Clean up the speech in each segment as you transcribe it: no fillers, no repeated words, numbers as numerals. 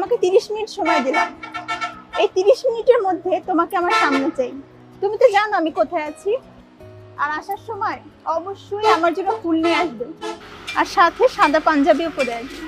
তোমাকে 30 মিনিট সময় দিলাম, এই 30 মিনিটের মধ্যে তোমাকে আমার সামনে চাই। তুমি তো জানো আমি কোথায় আছি। আর আসার সময় অবশ্যই আমার জন্য ফুল নিয়ে আসবে, আর সাথে সাদা পাঞ্জাবিও পরে আসবে।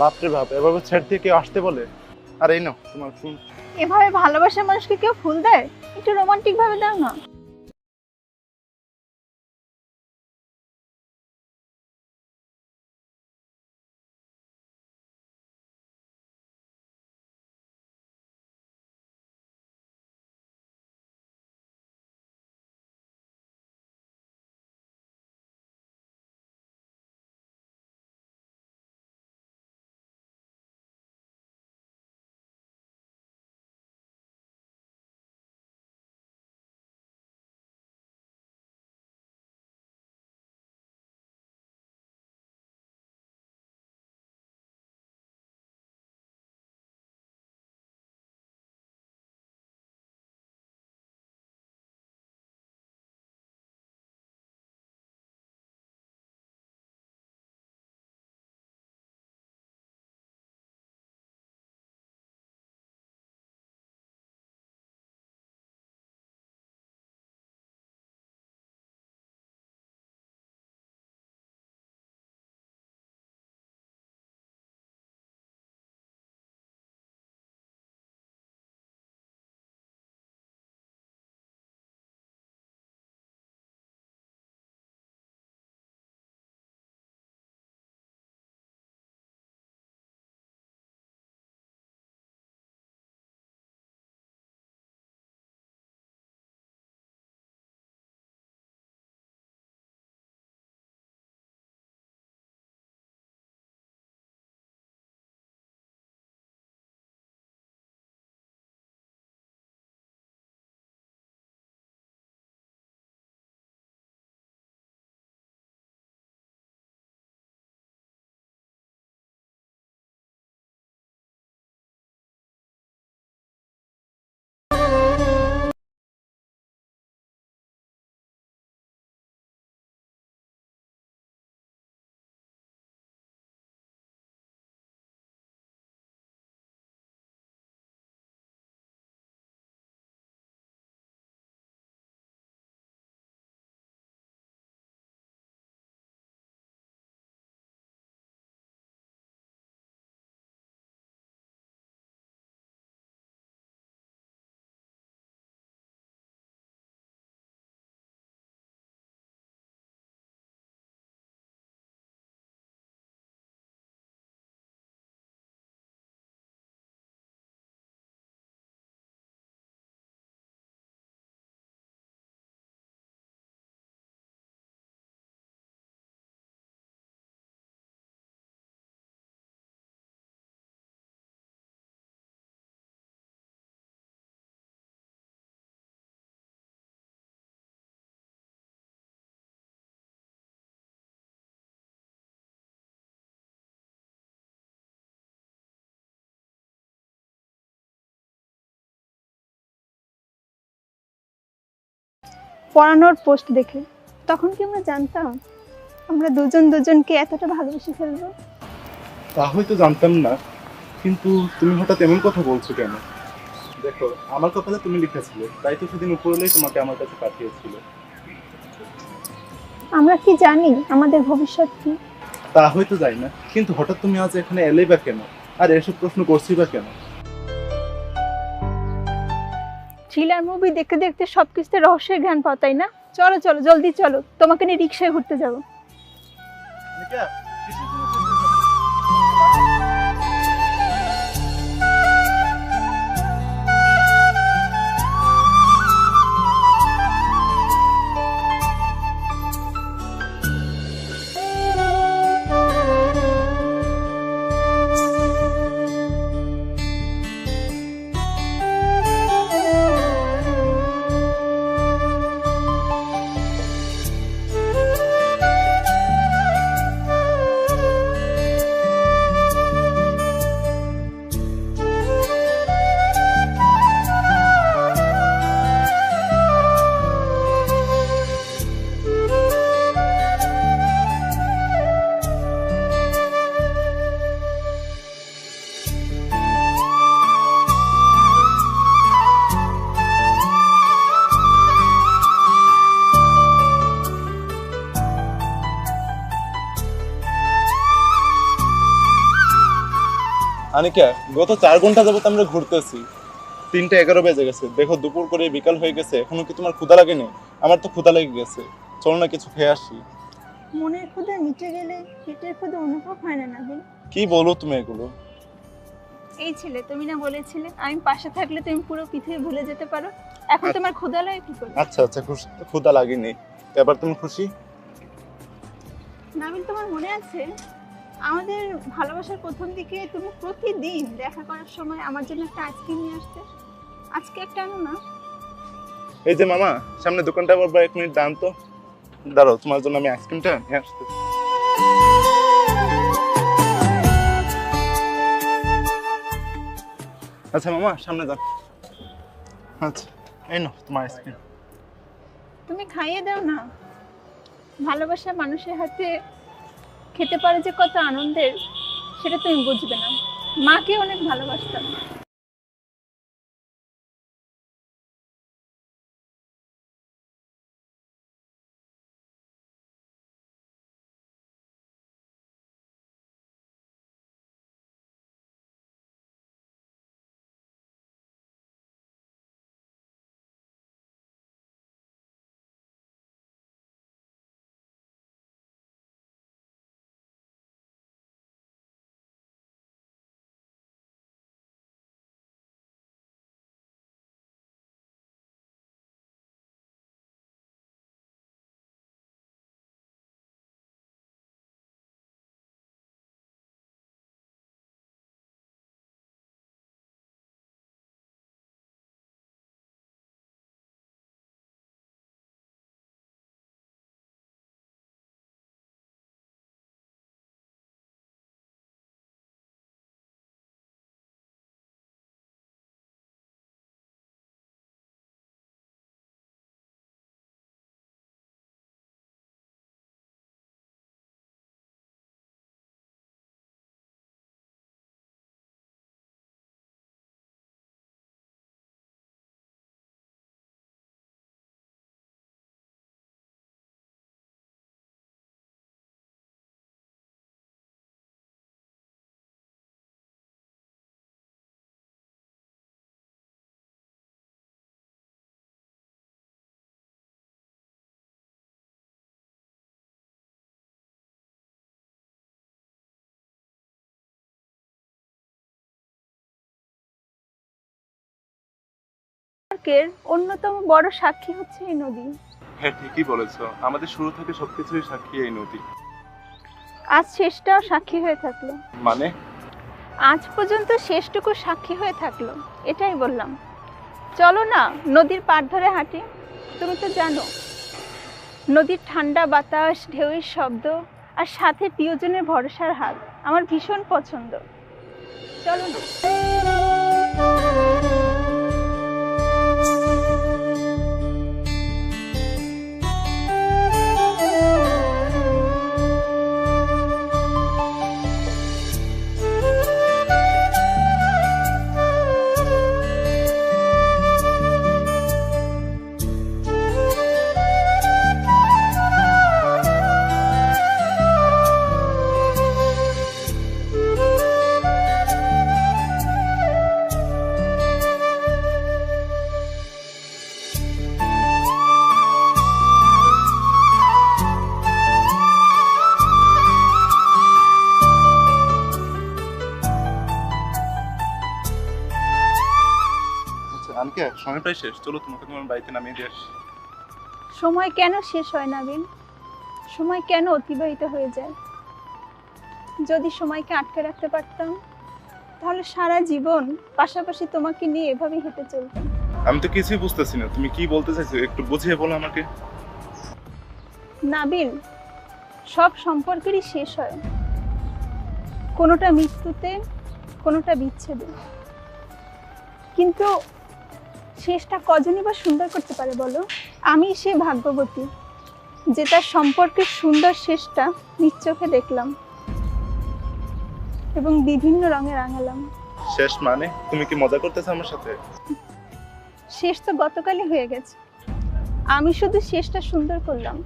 বাপরে বাপ, এভাবে ছেড় দিয়ে কেউ আসতে বলে? আর এই নাও তোমার ফুল। এভাবে ভালোবাসার মানুষকে কেউ ফুল দেয়? একটু রোমান্টিক ভাবে দাও না। পড়ানোর পোস্ট দেখে তখন কি আমরা জানতাম আমরা দুজন দুজনকে এতটা ভালোবেসে ফেলবো? তা হয়তো জানতাম না, কিন্তু তুমি হঠাৎ এমন কথা বলছো কেন? দেখো, আমার কপালে তুমি লিখেছিলে, তাই তো সেদিন উপরওয়ালাই তোমাকে আমার কাছে পাঠিয়েছিল। আমরা কি জানি আমাদের ভবিষ্যৎ কি? তা হয়তো যাই না, কিন্তু হঠাৎ তুমি আজ এখানে এলেই বা কেন? আর এসব প্রশ্ন করছি বা কেন? থ্রিলার মুভি দেখতে দেখতে সবকিছুতে রহস্যের জ্ঞান পাও, তাই না? চলো চলো জলদি চলো, তোমাকে নিয়ে রিক্সায় ঘুরতে যাবো। আনিকা, গত 4 ঘন্টা যাবত আমরা ঘুরতেছি, 3:11 বেজে গেছে। দেখো দুপুর করে বিকাল হয়ে গেছে, এখনো কি তোমার ক্ষুধা লাগেনি? আমার তো ক্ষুধা লেগে গেছে, চলো না কিছু খেয়ে আসি। মনের ক্ষুধা মিটে গেলে পেটের ক্ষুধা অনুভব হয় না নাবিল। কি বলো তুমি এগুলো? এই ছেলে, তুমি না বলেছিলে আমি পাশে থাকলে তুমি পুরো পৃথিবী ভুলে যেতে পারো? এখন তোমার ক্ষুধা লাগে কি করে? আচ্ছা আচ্ছা, ক্ষুধা লাগেনি, এবার তুমি খুশি? নাবিল, তোমার মনে আছে আমাদের ভালোবাসার প্রথম দিকে তুমি প্রতিদিন দেখা করার সময় আমার জন্য একটা আইসক্রিম নিয়ে আসতে? আজকে একটা আনো না? এই যে মামা, সামনে দোকানটা আবার 1 মিনিট দাঁড়ান তো। দাঁড়াও, তোমার জন্য আমি আইসক্রিমটা নিয়ে আসতে। আচ্ছা মামা, সামনে যান। আচ্ছা, এই নাও তোমার আইসক্রিম। তুমি খাইয়ে দাও না। ভালোবাসা মানুষের হাতে খেতে পারে যে কত আনন্দের, সেটা তুমি বুঝবে না। মাকে অনেক ভালোবাসতাম। পার্কের অন্যতম বড় সাক্ষী হচ্ছে এই নদী। হ্যাঁ, ঠিকই বলেছো, আমাদের শুরু থেকে সবকিছুই সাক্ষী এই নদী। আজ শেষটাও সাক্ষী হয়ে থাকলো। মানে? আজ পর্যন্ত শেষটুকু সাক্ষী হয়ে থাকলো, এটাই বললাম। চলো না নদীর পাড় ধরে হাঁটি। তুমি তো জানো নদীর ঠান্ডা বাতাস, ঢেউয়ের শব্দ আর সাথে প্রিয়জনের ভরসার হাত আমার ভীষণ পছন্দ। চলো না। আনকে সময় প্রায় শেষ, চলো তোমাকে তোমার বাড়িতে নামিয়ে দিয়ে আসি। সময় কেন শেষ হয় না বিন? সময় কেন অতিবাহিত হয়ে যায়? যদি সময়কে আটকে রাখতে পারতাম তাহলে সারা জীবন পাশাপাশি তোমাকে নিয়ে এভাবেই হেঁটে চলতাম। আমি তো কিছুই বুঝতেছি না, তুমি কি বলতে চাইছো, একটু বুঝিয়ে বলো আমাকে। নাবিল, সব সম্পর্কেরই শেষ হয়, কোনোটা মৃত্যুতে, কোনোটা বিচ্ছেদে। কিন্তু শেষটা কজনই বা সুন্দর করতে পারে বলো? আমি সে ভাগ্যবতী যে তার সম্পর্কের সুন্দর শেষটা নিজ চোখে দেখলাম এবং বিভিন্ন রঙে রাঙালাম। শেষ মানে? তুমি কি মজা করতেছো আমার সাথে? শেষ তো গতকালই হয়ে গেছে, আমি শুধু শেষটা সুন্দর করলাম।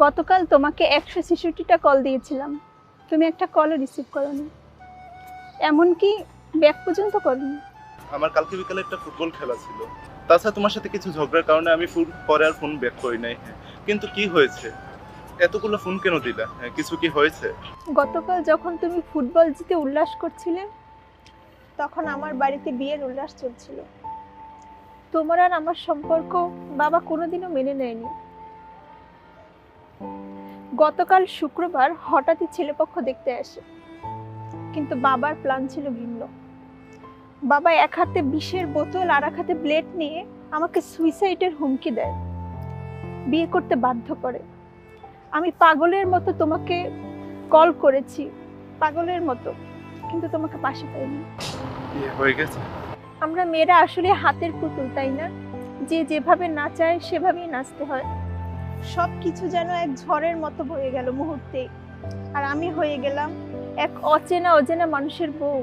গতকাল তোমাকে 166টা কল দিয়েছিলাম, তুমি একটা কলও রিসিভ করোনি। এমনকি ব্যাক পর্যন্ত করনি। আমার কালকে বিকালে একটা ফুটবল খেলা ছিল। তাছাড়া তোমার সাথে কিছু ঝগড়ার কারণে আমি পরে আর ফোন ব্যাক করি নাই। হ্যাঁ, কিন্তু কি হয়েছে, এতগুলো ফোন কেন দিলা? হ্যাঁ, কিছু কি হয়েছে? গতকাল যখন তুমি ফুটবল জিতে উল্লাস করছিলে, তখন আমার বাড়িতে বিয়ের উল্লাস চলছিল। তোমার আর আমার সম্পর্ক বাবা কোনোদিনও মেনে নেয়নি। গতকাল শুক্রবার হঠাৎই ছেলেপক্ষ দেখতে আসে, কিন্তু বাবার প্ল্যান ছিল ভিন্ন। বাবা এক হাতে বিষের বোতল আর এক হাতে ব্লেড নিয়ে আমাকে সুইসাইডের হুমকি দেয়, বিয়ে করতে বাধ্য করে। আমি পাগলের মতো তোমাকে কল করেছি, পাগলের মতো, কিন্তু তোমাকে পাশে পাইনি। বিয়ে হয়ে গেছে? আমরা মেয়েরা আসলে হাতের পুতুল, তাই না? যে যেভাবে নাচায় সেভাবেই নাচতে হয়। সব কিছু যেন এক ঝড়ের মতো বয়ে গেল মুহূর্তে, আর আমি হয়ে গেলাম এক অচেনা মানুষের বউ।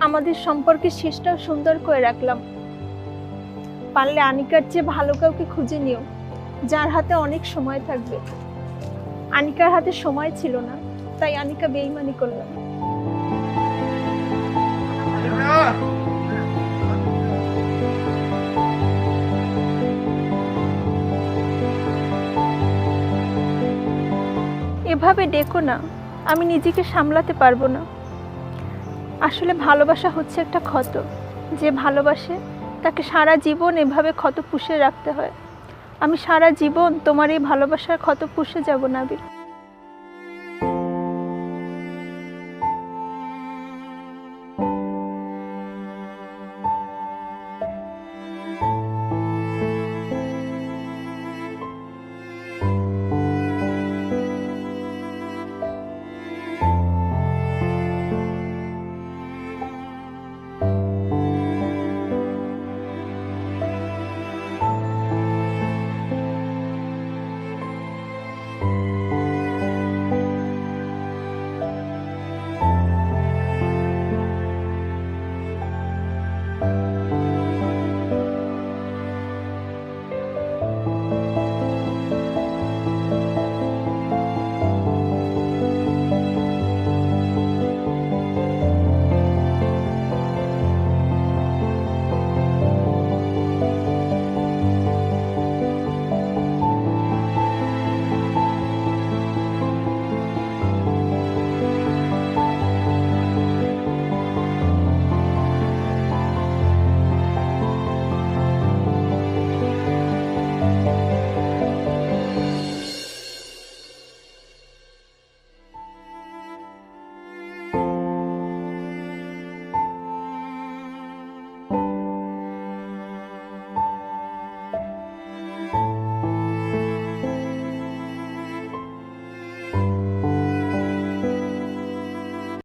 আমাদের সম্পর্কের শেষটাও সুন্দর করে রাখলাম। পারলে আনিকার চেয়ে ভালো কাউকে খুঁজে নিও, যার হাতে অনেক সময় থাকবে। আনিকার হাতে সময় ছিল না, তাই আনিকা বেইমানি করলাম। এভাবে ডেকো না, আমি নিজেকে সামলাতে পারবো না। আসলে ভালোবাসা হচ্ছে একটা ক্ষত, যে ভালোবাসে তাকে সারা জীবন এভাবে ক্ষত পুষে রাখতে হয়। আমি সারা জীবন তোমার এই ভালোবাসার ক্ষত পুষে যাব নাবিল।